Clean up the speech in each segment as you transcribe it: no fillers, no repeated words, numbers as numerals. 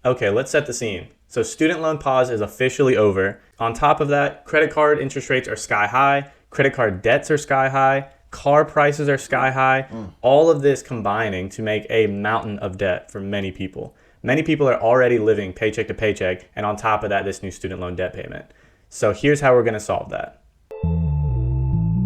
Okay, let's set the scene. So student loan pause is officially over. On top of that, credit card interest rates are sky high, credit card debts are sky high, car prices are sky high. All of this combining to make a mountain of debt for many people. Many people are already living paycheck to paycheck, and on top of that, this new student loan debt payment. So here's how we're going to solve that.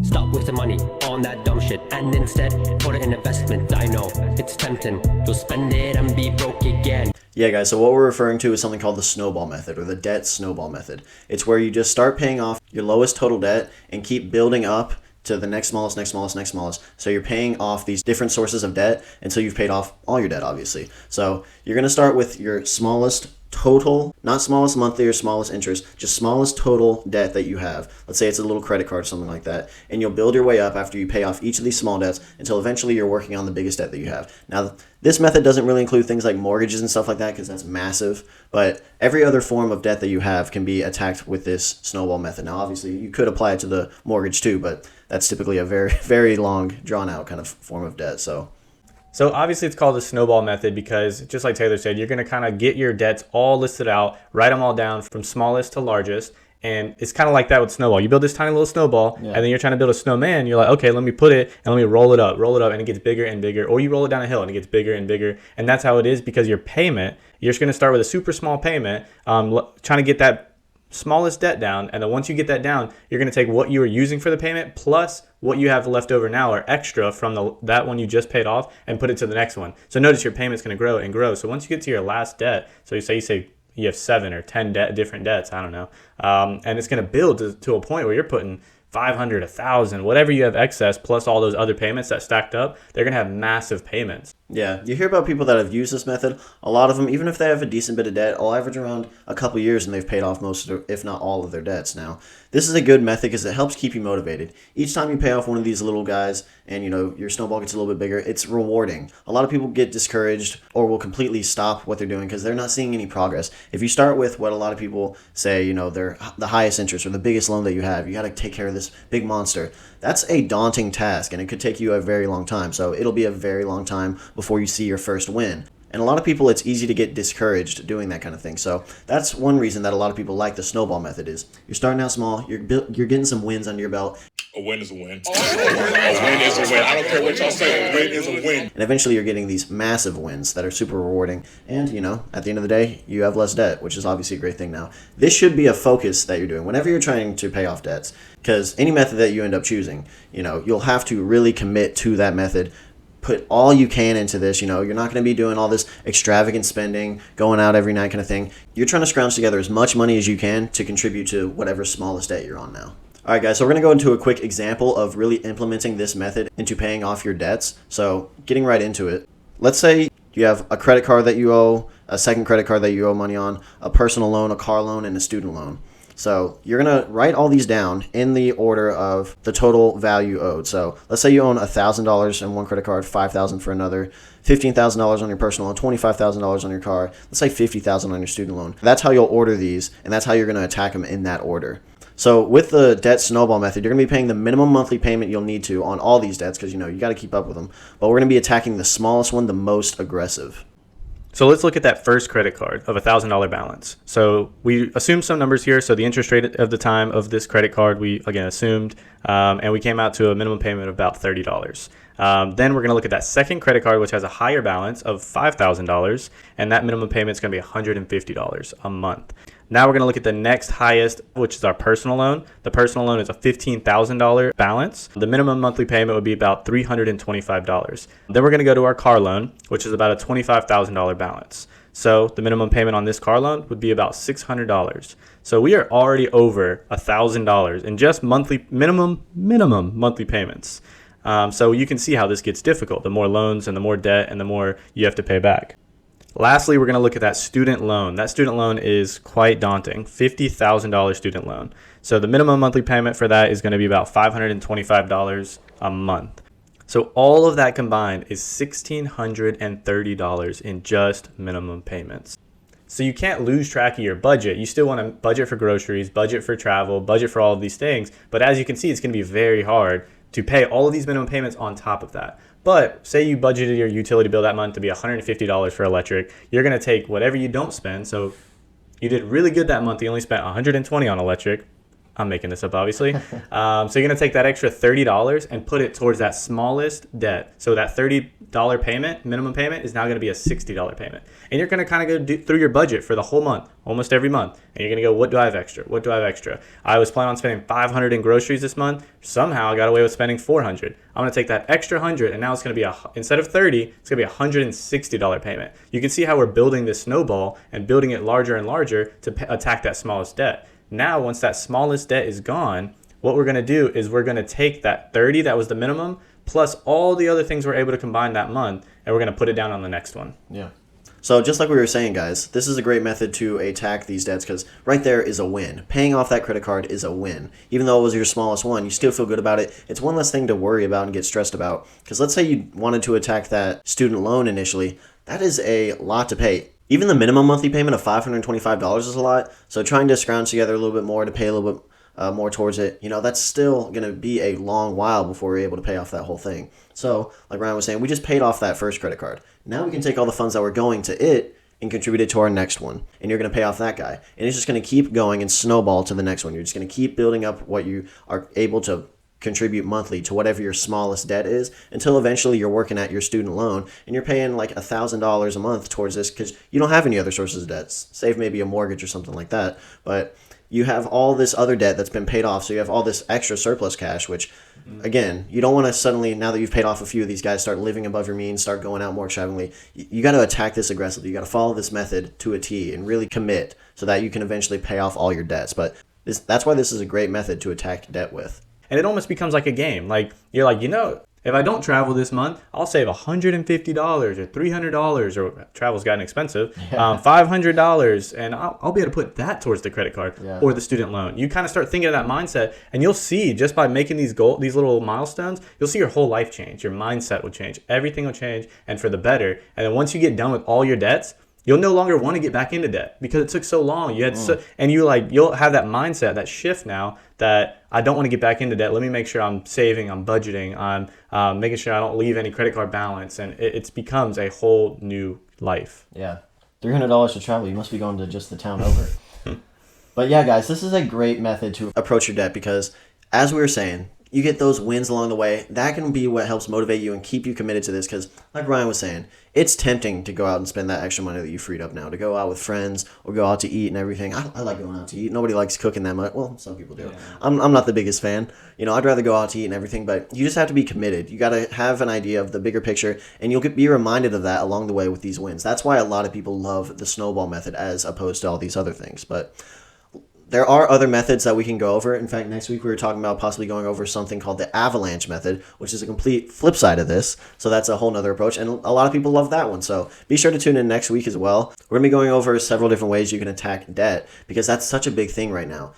Stop wasting money on that dumb shit and instead put it in investment. I know it's tempting. You'll spend it and be broke again. Yeah, guys, so what we're referring to is something called the snowball method, or the debt snowball method. It's where you just start paying off your lowest total debt and keep building up to the next smallest, next smallest, next smallest. So you're paying off these different sources of debt until you've paid off all your debt, obviously. So you're going to start with your smallest total, not smallest monthly or smallest interest, just smallest total debt that you have. Let's say it's a little credit card or something like that. And you'll build your way up after you pay off each of these small debts until eventually you're working on the biggest debt that you have. Now, this method doesn't really include things like mortgages and stuff like that because that's massive. But every other form of debt that you have can be attacked with this snowball method. Now, obviously, you could apply it to the mortgage too, but that's typically a very, very long, drawn-out kind of form of debt. So obviously it's called the snowball method because just like Taylor said, you're going to kind of get your debts all listed out, write them all down from smallest to largest. And it's kind of like that with snowball. You build this tiny little snowball and then you're trying to build a snowman. You're like, okay, let me put it and let me roll it up, and it gets bigger and bigger. Or you roll it down a hill and it gets bigger and bigger. And that's how it is because your payment, you're just going to start with a super small payment, trying to get that smallest debt down, and then once you get that down, you're going to take what you were using for the payment plus what you have left over now or extra from that one you just paid off and put it to the next one. So notice your payment's going to grow and grow. So once you get to your last debt, so you say you have 7 or 10 different debts, I don't know, and it's going to build to a point where you're putting 500, 1,000, whatever you have excess, plus all those other payments that stacked up, they're going to have massive payments. Yeah, you hear about people that have used this method. A lot of them, even if they have a decent bit of debt, will average around a couple years and they've paid off most of if not all of their debts. Now, this is a good method because it helps keep you motivated. Each time you pay off one of these little guys and, your snowball gets a little bit bigger, it's rewarding. A lot of people get discouraged or will completely stop what they're doing because they're not seeing any progress. If you start with what a lot of people say, they're the highest interest or the biggest loan that you have, you got to take care of this big monster. That's a daunting task and it could take you a very long time. So it'll be a very long time before you see your first win. And a lot of people, it's easy to get discouraged doing that kind of thing. So that's one reason that a lot of people like the snowball method is you're starting out small, you're getting some wins under your belt. A win is a win. A win is a win. I don't care what y'all say. A win is a win. And eventually you're getting these massive wins that are super rewarding. And, at the end of the day, you have less debt, which is obviously a great thing now. This should be a focus that you're doing whenever you're trying to pay off debts. Because any method that you end up choosing, you'll have to really commit to that method. Put all you can into this. You're not going to be doing all this extravagant spending, going out every night kind of thing. You're trying to scrounge together as much money as you can to contribute to whatever smallest debt you're on now. All right, guys, so we're going to go into a quick example of really implementing this method into paying off your debts. So getting right into it, let's say you have a credit card that you owe, a second credit card that you owe money on, a personal loan, a car loan, and a student loan. So you're going to write all these down in the order of the total value owed. So let's say you own $1,000 in one credit card, $5,000 for another, $15,000 on your personal loan, $25,000 on your car, let's say $50,000 on your student loan. That's how you'll order these, and that's how you're going to attack them in that order. So with the debt snowball method, you're going to be paying the minimum monthly payment you'll need to on all these debts because, you got to keep up with them. But we're going to be attacking the smallest one, the most aggressive. So let's look at that first credit card of $1,000 balance. So we assumed some numbers here. So the interest rate of the time of this credit card, we again assumed, and we came out to a minimum payment of about $30. Then we're going to look at that second credit card, which has a higher balance of $5,000, and that minimum payment is going to be $150 a month. Now we're going to look at the next highest, which is our personal loan. The personal loan is a $15,000 balance. The minimum monthly payment would be about $325. Then we're going to go to our car loan, which is about a $25,000 balance. So the minimum payment on this car loan would be about $600. So we are already over $1,000 in just minimum monthly payments. So you can see how this gets difficult. The more loans and the more debt and the more you have to pay back. Lastly, we're going to look at that student loan. That student loan is quite daunting, $50,000 student loan. So the minimum monthly payment for that is going to be about $525 a month. So all of that combined is $1,630 in just minimum payments. So you can't lose track of your budget. You still want to budget for groceries, budget for travel, budget for all of these things. But as you can see, it's going to be very hard to pay all of these minimum payments on top of that. But say you budgeted your utility bill that month to be $150 for electric. You're going to take whatever you don't spend. So you did really good that month. You only spent $120 on electric. I'm making this up, obviously. So you're going to take that extra $30 and put it towards that smallest debt. So that $30 payment, minimum payment, is now going to be a $60 payment. And you're going to kind of go through your budget for the whole month, almost every month. And you're going to go, what do I have extra? What do I have extra? I was planning on spending $500 in groceries this month. Somehow I got away with spending $400. I'm going to take that extra $100, and now it's going to be, instead of $30, it's going to be a $160 payment. You can see how we're building this snowball and building it larger and larger to attack that smallest debt. Now, once that smallest debt is gone, what we're going to do is we're going to take that 30 that was the minimum plus all the other things we're able to combine that month, and we're going to put it down on the next one. Yeah. So just like we were saying, guys, this is a great method to attack these debts because right there is a win. Paying off that credit card is a win. Even though it was your smallest one, you still feel good about it. It's one less thing to worry about and get stressed about. Because let's say you wanted to attack that student loan initially. That is a lot to pay. Even the minimum monthly payment of $525 is a lot. So trying to scrounge together a little bit more to pay a little bit more towards it, that's still going to be a long while before we're able to pay off that whole thing. So like Ryan was saying, we just paid off that first credit card. Now we can take all the funds that were going to it and contribute it to our next one. And you're going to pay off that guy. And it's just going to keep going and snowball to the next one. You're just going to keep building up what you are able to contribute monthly to whatever your smallest debt is until eventually you're working at your student loan and you're paying like $1,000 a month towards this because you don't have any other sources of debts, save maybe a mortgage or something like that. But you have all this other debt that's been paid off, so you have all this extra surplus cash, which, again, you don't want to suddenly, now that you've paid off a few of these guys, start living above your means, start going out more extravagantly. You got to attack this aggressively. You got to follow this method to a T and really commit so that you can eventually pay off all your debts. But that's why this is a great method to attack debt with. And it almost becomes like a game. Like, you're like, if I don't travel this month, I'll save $150 or $300, or travel's gotten expensive, $500, and I'll be able to put that towards the credit card or the student loan. You kind of start thinking of that mindset, and you'll see just by making these little milestones, you'll see your whole life change. Your mindset will change. Everything will change, and for the better. And then once you get done with all your debts, you'll no longer want to get back into debt because it took so long. You'll have that mindset, that shift now that I don't want to get back into debt. Let me make sure I'm saving, I'm budgeting, I'm making sure I don't leave any credit card balance, and it becomes a whole new life. Yeah, $300 to travel. You must be going to just the town over. But yeah, guys, this is a great method to approach your debt because, as we were saying, you get those wins along the way. That can be what helps motivate you and keep you committed to this because, like Ryan was saying, it's tempting to go out and spend that extra money that you freed up now, to go out with friends or go out to eat and everything. I like going out to eat. Nobody likes cooking that much. Well, some people do. Yeah. I'm not the biggest fan. I'd rather go out to eat and everything, but you just have to be committed. You got to have an idea of the bigger picture, and you'll be reminded of that along the way with these wins. That's why a lot of people love the snowball method as opposed to all these other things. But there are other methods that we can go over. In fact, next week we were talking about possibly going over something called the avalanche method, which is a complete flip side of this. So that's a whole nother approach. And a lot of people love that one. So be sure to tune in next week as well. We're going to be going over several different ways you can attack debt because that's such a big thing right now.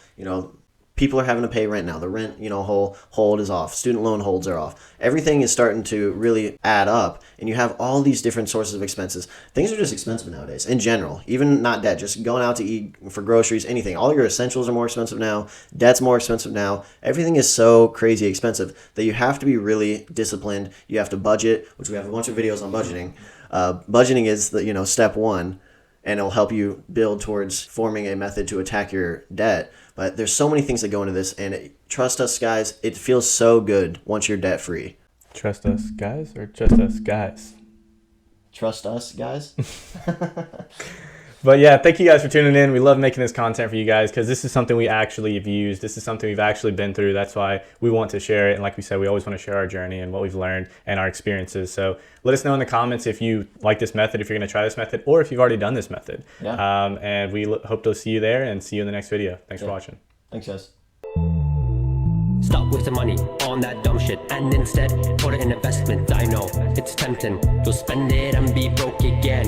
People are having to pay rent now. The rent, whole hold is off. Student loan holds are off. Everything is starting to really add up, and you have all these different sources of expenses. Things are just expensive nowadays, in general. Even not debt, just going out to eat, for groceries, anything. All your essentials are more expensive now. Debt's more expensive now. Everything is so crazy expensive that you have to be really disciplined. You have to budget, which we have a bunch of videos on budgeting. Budgeting is the step one, and it'll help you build towards forming a method to attack your debt. But there's so many things that go into this, and trust us, guys, it feels so good once you're debt-free. Trust us, guys, or just us, guys? Trust us, guys? But yeah, thank you guys for tuning in. We love making this content for you guys because this is something we actually have used. This is something we've actually been through. That's why we want to share it. And like we said, we always want to share our journey and what we've learned and our experiences. So let us know in the comments if you like this method, if you're going to try this method, or if you've already done this method. Yeah. And we hope to see you there and see you in the next video. Thanks for watching. Thanks, guys. Stop wasting money on that dumb shit and instead put it in investment. I know it's tempting. You'll spend it and be broke again.